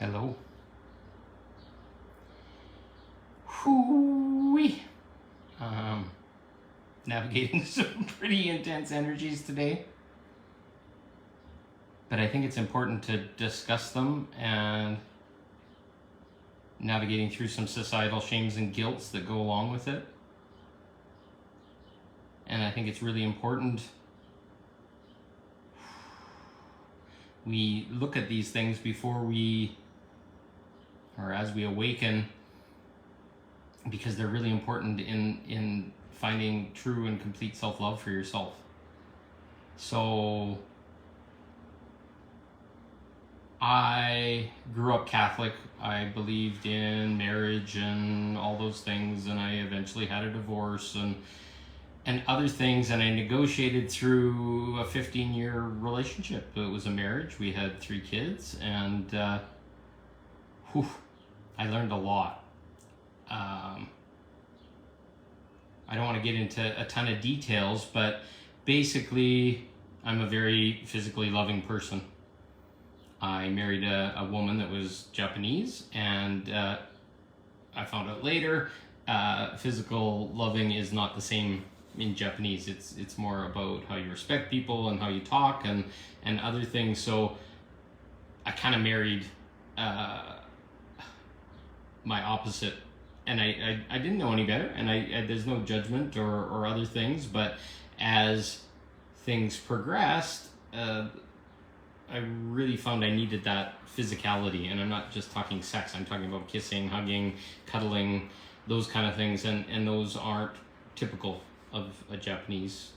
Hello. Whoo-wee. Navigating some pretty intense energies today. But I think it's important to discuss them and navigating through some societal shames and guilts that go along with it. And I think it's really important we look at these things before we, or as we awaken, because they're really important in finding true and complete self-love for yourself. So I grew up Catholic. I believed in marriage and all those things, and I eventually had a divorce and other things, and I negotiated through a 15-year relationship. It was a marriage. We had 3 kids, and I learned a lot. I don't want to get into a ton of details, but basically I'm a very physically loving person. I married a woman that was Japanese, and I found out later physical loving is not the same in Japanese. It's more about how you respect people and how you talk and other things. So I kind of married my opposite, and I didn't know any better, and I there's no judgment or other things, but as things progressed, I really found I needed that physicality, and I'm not just talking sex, I'm talking about kissing, hugging, cuddling, those kind of things, and those aren't typical of a Japanese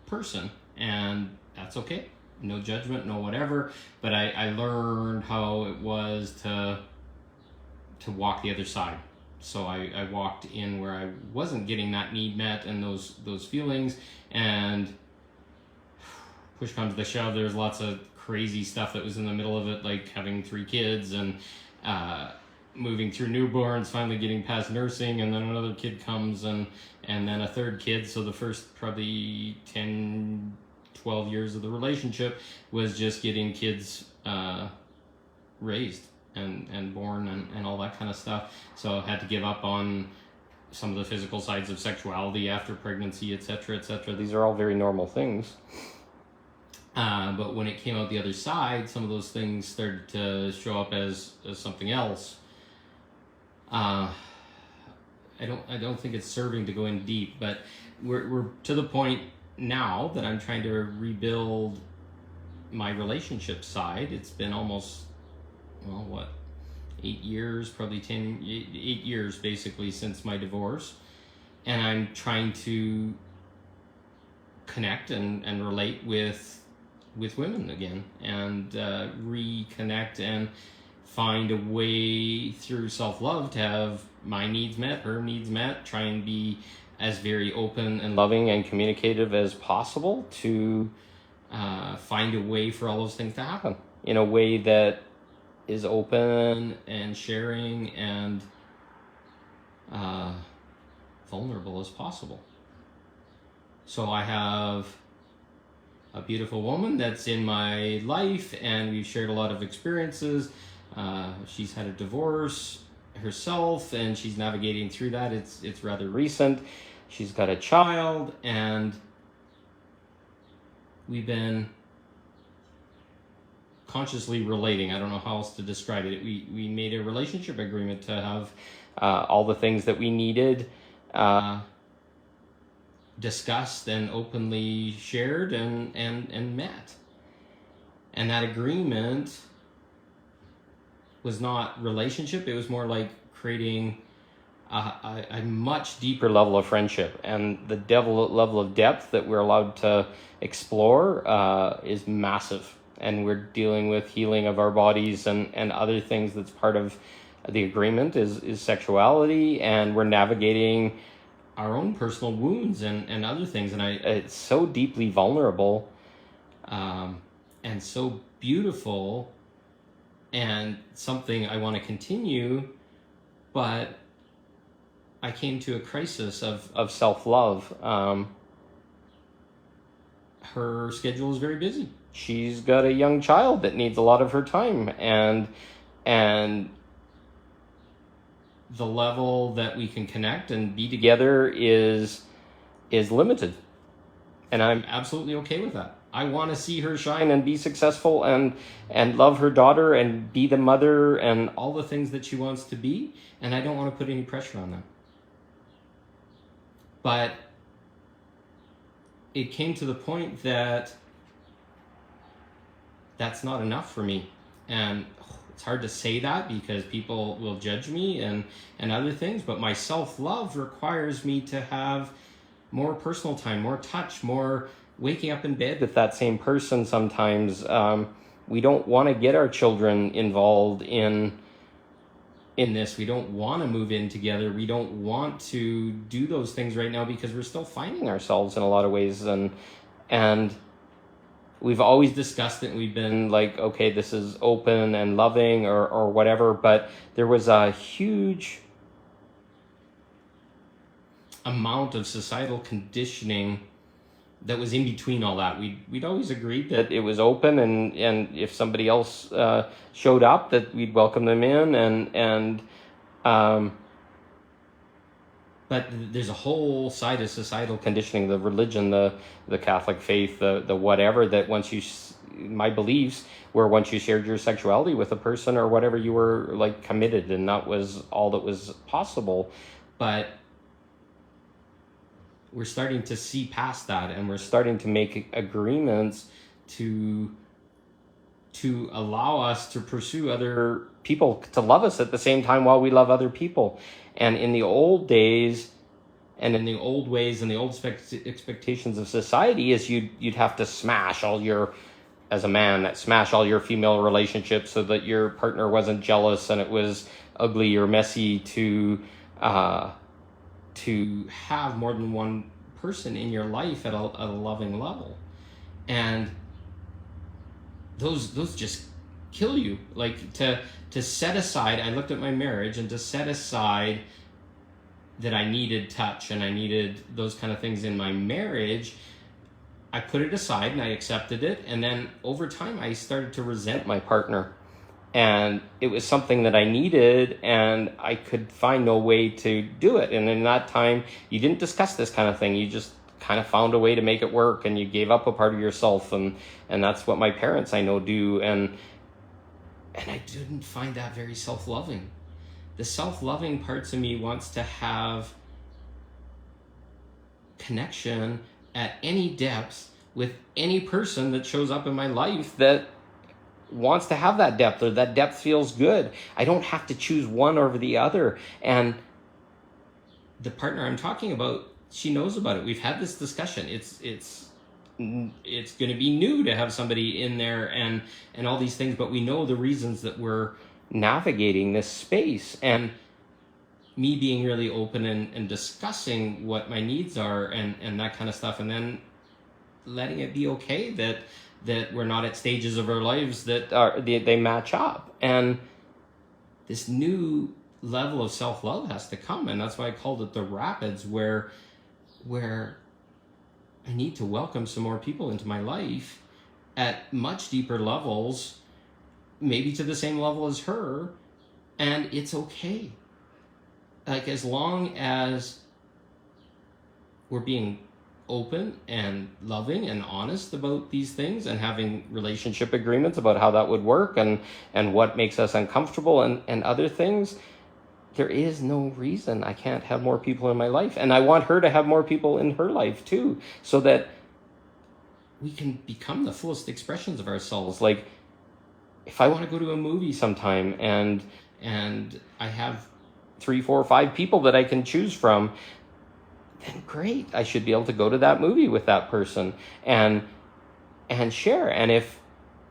person, and that's okay. No judgment, no whatever, but I learned how it was to walk the other side. So I walked in where I wasn't getting that need met and those feelings, and push comes to shove, there's lots of crazy stuff that was in the middle of it, like having 3 kids and moving through newborns, finally getting past nursing, and then another kid comes and then a 3rd kid. So the first probably 10, 12 years of the relationship was just getting kids raised and born and all that kind of stuff. So I had to give up on some of the physical sides of sexuality after pregnancy, etc., etc. These are all very normal things. But when it came out the other side, some of those things started to show up as something else. I don't think it's serving to go in deep, but we're to the point now that I'm trying to rebuild my relationship side. It's been almost 8 years, probably 8 years basically since my divorce, and I'm trying to connect and relate with women again, and reconnect and find a way through self-love to have my needs met, her needs met, try and be as very open and loving and communicative as possible to find a way for all those things to happen in a way that is open and sharing and vulnerable as possible. So I have a beautiful woman that's in my life, and we've shared a lot of experiences. She's had a divorce herself, and she's navigating through that. It's rather recent. She's got a child, and we've been consciously relating. I don't know how else to describe it. We made a relationship agreement to have all the things that we needed discussed and openly shared and met. And that agreement was not relationship, it was more like creating a much deeper level of friendship, and the level of depth that we're allowed to explore is massive, and we're dealing with healing of our bodies and other things. That's part of the agreement is sexuality, and we're navigating our own personal wounds and other things, and it's so deeply vulnerable and so beautiful, and something I want to continue. But I came to a crisis of self-love. Her schedule is very busy. She's got a young child that needs a lot of her time, and and the level that we can connect and be together is limited. And I'm absolutely okay with that. I want to see her shine and be successful and love her daughter and be the mother and all the things that she wants to be. And I don't want to put any pressure on that. But it came to the point that that's not enough for me. And it's hard to say that because people will judge me and other things. But my self-love requires me to have more personal time, more touch, more waking up in bed with that same person sometimes. We don't want to get our children involved in this. We don't want to move in together. We don't want to do those things right now because we're still finding ourselves in a lot of ways. And we've always discussed it. We've been like, okay, this is open and loving or whatever. But there was a huge amount of societal conditioning that was in between all that. We'd always agreed that it was open, and if somebody else showed up, that we'd welcome them in, but there's a whole side of societal conditioning, the religion, the Catholic faith, the whatever, that once you, my beliefs were once you shared your sexuality with a person or whatever, you were like committed, and that was all that was possible. But we're starting to see past that, and we're starting to make agreements to allow us to pursue other people to love us at the same time while we love other people. And in the old days and in the old ways and the old expectations of society is you'd have to smash all your, as a man, smash all your female relationships so that your partner wasn't jealous and it was ugly or messy to have more than one person in your life at a loving level. And those just kill you. Like to set aside, I looked at my marriage, and to set aside that I needed touch and I needed those kind of things in my marriage, I put it aside and I accepted it. And then over time, I started to resent my partner. And it was something that I needed, and I could find no way to do it. And in that time, you didn't discuss this kind of thing. You just kind of found a way to make it work, and you gave up a part of yourself. And that's what my parents, I know, do. And I didn't find that very self-loving. The self-loving parts of me wants to have connection at any depth with any person that shows up in my life that wants to have that depth, or that depth feels good. I don't have to choose one over the other. And the partner I'm talking about, she knows about it. We've had this discussion. It's going to be new to have somebody in there and all these things, but we know the reasons that we're navigating this space. And me being really open and discussing what my needs are and that kind of stuff, and then letting it be okay that we're not at stages of our lives that they match up. And this new level of self-love has to come, and that's why I called it the rapids, where I need to welcome some more people into my life at much deeper levels, maybe to the same level as her, and it's okay. Like, as long as we're being open and loving and honest about these things and having relationship agreements about how that would work and what makes us uncomfortable and other things, there is no reason I can't have more people in my life. And I want her to have more people in her life too, so that we can become the fullest expressions of ourselves. Like, if I want to go to a movie sometime and I have 3, 4, 5 people that I can choose from, then great, I should be able to go to that movie with that person and share. And if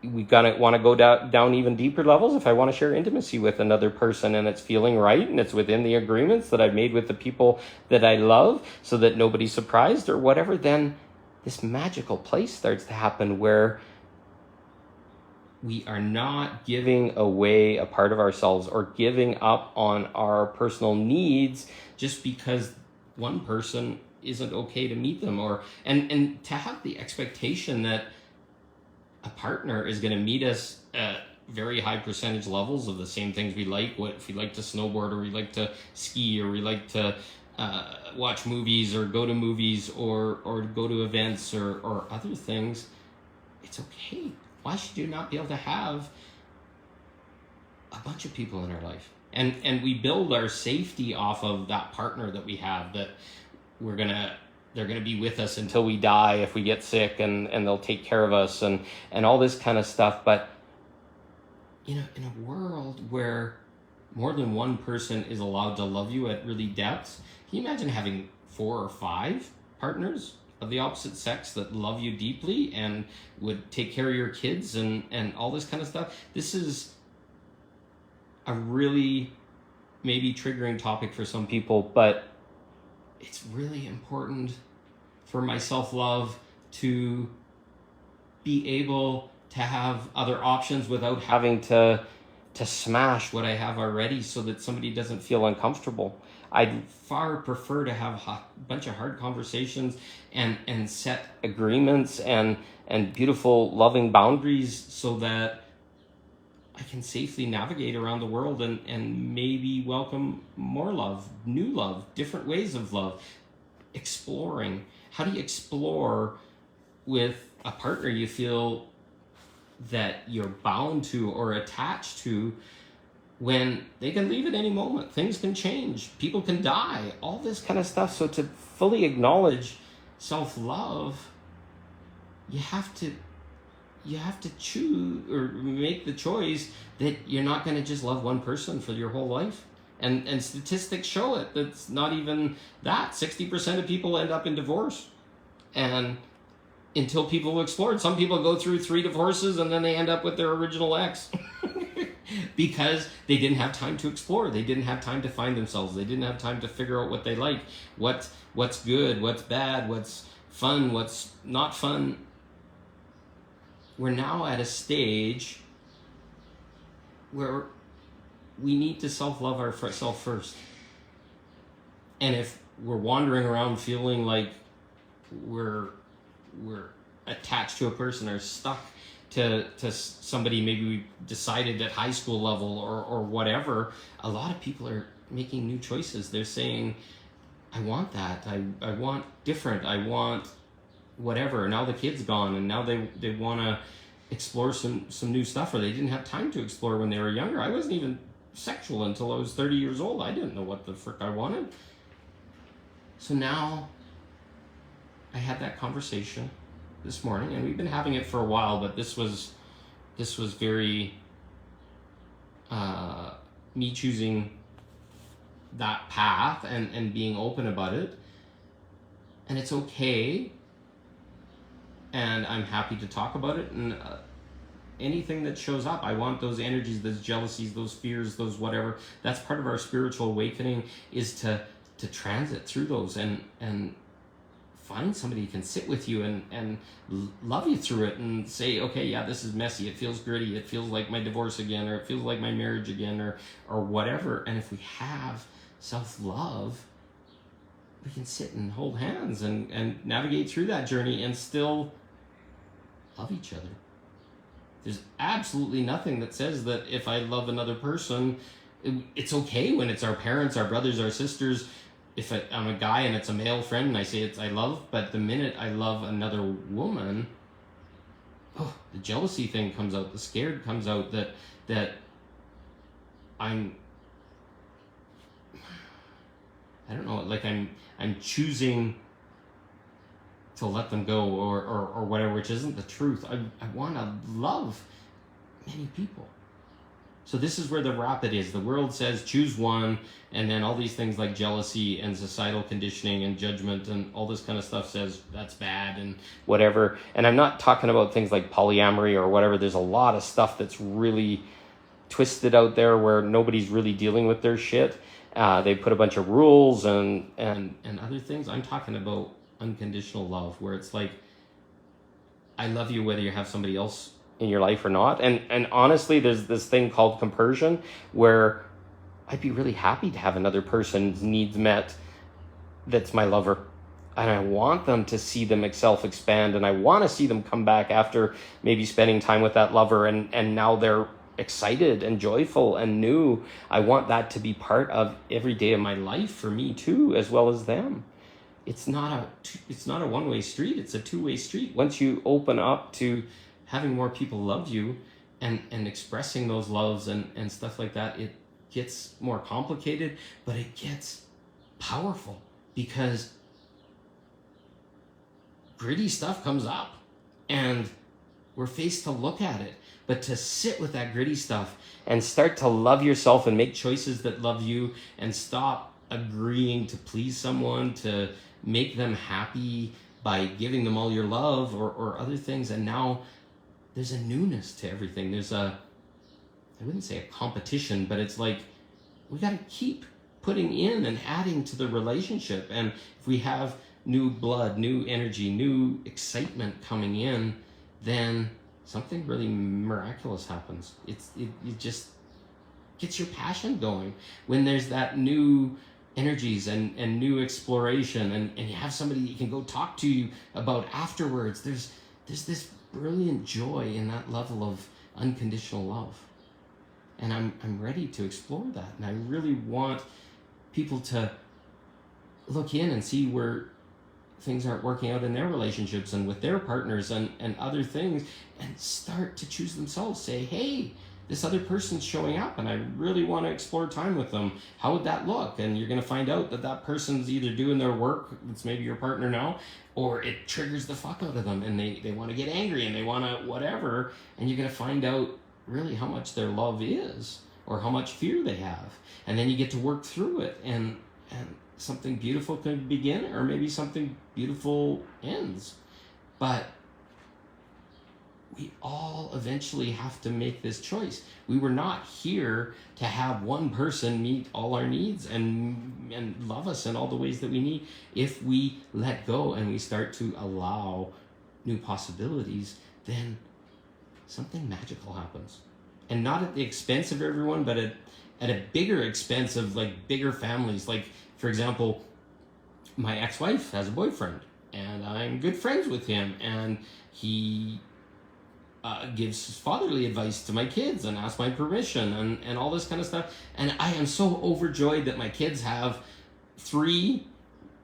we want to go down even deeper levels, if I want to share intimacy with another person and it's feeling right and it's within the agreements that I've made with the people that I love, so that nobody's surprised or whatever, then this magical place starts to happen where we are not giving away a part of ourselves or giving up on our personal needs just because one person isn't okay to meet them, and to have the expectation that a partner is going to meet us very high percentage levels of the same things we like. What if we like to snowboard, or we like to ski, or we like to watch movies, or go to movies, or go to events, or other things, it's okay. Why should you not be able to have a bunch of people in our life? And we build our safety off of that partner that we have, that they're gonna be with us until we die if we get sick, and they'll take care of us, and all this kind of stuff. But in a world where more than one person is allowed to love you at really depths, can you imagine having 4 or 5 partners of the opposite sex that love you deeply and would take care of your kids and all this kind of stuff? This is a really maybe triggering topic for some people, but it's really important for my self-love to be able to have other options without having to smash what I have already so that somebody doesn't feel uncomfortable. I'd far prefer to have a bunch of hard conversations and set agreements and beautiful, loving boundaries so that I can safely navigate around the world and maybe welcome more love, new love, different ways of love, exploring. How do you explore with a partner you feel that you're bound to or attached to, when they can leave at any moment? Things can change, people can die, all this kind of stuff. So to fully acknowledge self-love, you have to choose or make the choice that you're not going to just love one person for your whole life. And statistics show it. That's not even that. 60% of people end up in divorce. And until people explored, some people go through 3 divorces and then they end up with their original ex. Because they didn't have time to explore. They didn't have time to find themselves. They didn't have time to figure out what they like, what's good, what's bad, what's fun, what's not fun. We're now at a stage where we need to self-love ourselves first. And if we're wandering around feeling like we're attached to a person or stuck to somebody, maybe we decided at high school level or whatever, a lot of people are making new choices. They're saying, I want that. I want different. I want whatever. Now the kid's gone and now they want to explore some new stuff, or they didn't have time to explore when they were younger. I wasn't even sexual until I was 30 years old. I didn't know what the frick I wanted. So now I had that conversation this morning, and we've been having it for a while, but this was very me choosing that path and being open about it. And it's okay, and I'm happy to talk about it. And anything that shows up, I want those energies, those jealousies, those fears, those whatever. That's part of our spiritual awakening, is to transit through those and find somebody who can sit with you and love you through it and say, okay, yeah, this is messy. It feels gritty. It feels like my divorce again, or it feels like my marriage again, or whatever. And if we have self-love, we can sit and hold hands and navigate through that journey and still love each other. There's absolutely nothing that says that if I love another person, it's okay when it's our parents, our brothers, our sisters. If I'm a guy and it's a male friend and I say I love, but the minute I love another woman, the jealousy thing comes out, the scared comes out, that I'm, I don't know, like I'm choosing to let them go or whatever, which isn't the truth. I want to love many people. So this is where the rapid is. The world says choose one, and then all these things like jealousy and societal conditioning and judgment and all this kind of stuff says that's bad and whatever. And I'm not talking about things like polyamory or whatever. There's a lot of stuff that's really twisted out there where nobody's really dealing with their shit. They put a bunch of rules and other things. I'm talking about unconditional love, where it's like, I love you whether you have somebody else in your life or not. And honestly, there's this thing called compersion, where I'd be really happy to have another person's needs met that's my lover. And I want them to see them self-expand, and I want to see them come back after maybe spending time with that lover, and now they're excited and joyful and new. I want that to be part of every day of my life for me too, as well as them. It's not a one-way street. It's a two-way street. Once you open up to having more people love you and expressing those loves and stuff like that, it gets more complicated, but it gets powerful, because gritty stuff comes up and we're faced to look at it. But to sit with that gritty stuff and start to love yourself and make choices that love you, and stop agreeing to please someone, to make them happy by giving them all your love or other things. And now there's a newness to everything. There's I wouldn't say a competition, but it's like we got to keep putting in and adding to the relationship. And if we have new blood, new energy, new excitement coming in, then something really miraculous happens. It just gets your passion going. When there's that new energies and new exploration, and you have somebody you can go talk to you about afterwards, there's this brilliant joy in that level of unconditional love. And I'm ready to explore that. And I really want people to look in and see where things aren't working out in their relationships and with their partners and other things, and start to choose themselves. Say, hey, this other person's showing up and I really want to explore time with them. How would that look? And you're going to find out that person's either doing their work, it's maybe your partner now, or it triggers the fuck out of them and they want to get angry and they want to whatever. And you're going to find out really how much their love is or how much fear they have. And then you get to work through it, and something beautiful can begin, or maybe something beautiful ends. But we all eventually have to make this choice. We were not here to have one person meet all our needs and love us in all the ways that we need. If we let go and we start to allow new possibilities, then something magical happens. And not at the expense of everyone, but at a bigger expense of like bigger families. Like, for example, my ex-wife has a boyfriend and I'm good friends with him, and he gives fatherly advice to my kids and asks my permission and all this kind of stuff. And I am so overjoyed that my kids have 3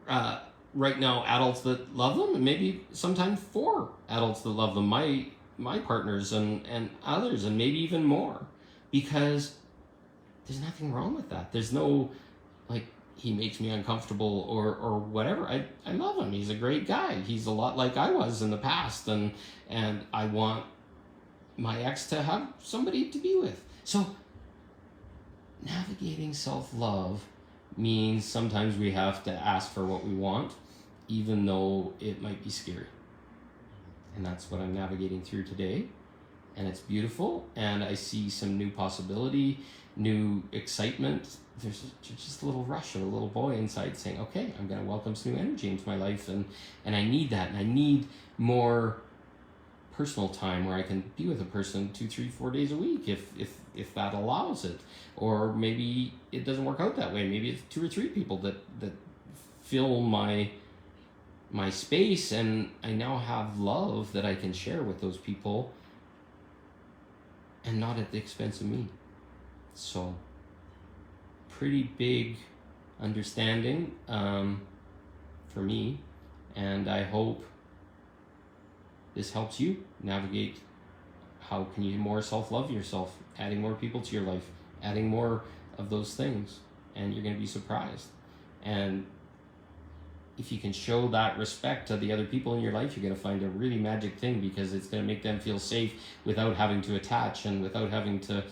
right now adults that love them, and maybe sometimes 4 adults that love them, my partners and others, and maybe even more, because there's nothing wrong with that. There's no like he makes me uncomfortable or whatever. I love him. He's a great guy. He's a lot like I was in the past, and I want my ex to have somebody to be with. So navigating self-love means sometimes we have to ask for what we want, even though it might be scary. And that's what I'm navigating through today. And it's beautiful, and I see some new possibility, new excitement. There's just a little rush of a little boy inside saying, okay, I'm going to welcome some new energy into my life, and I need that, and I need more personal time where I can be with a person 2, 3, 4 days a week if that allows it. Or maybe it doesn't work out that way. Maybe it's 2 or 3 people that fill my space, and I now have love that I can share with those people, and not at the expense of me. So pretty big understanding for me, and I hope this helps you navigate how can you more self-love yourself, adding more people to your life, adding more of those things, and you're going to be surprised. And if you can show that respect to the other people in your life, you're going to find a really magic thing, because it's going to make them feel safe without having to attach and without having to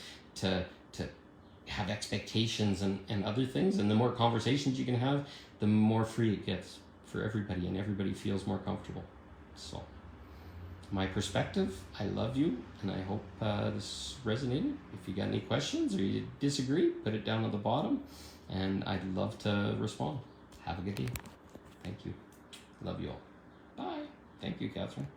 have expectations and other things. And the more conversations you can have, the more free it gets for everybody, and everybody feels more comfortable. So my perspective, I love you, and I hope this resonated. If you got any questions or you disagree, put it down at the bottom, and I'd love to respond. Have a good day. Thank you. Love you all. Bye. Thank you, Catherine.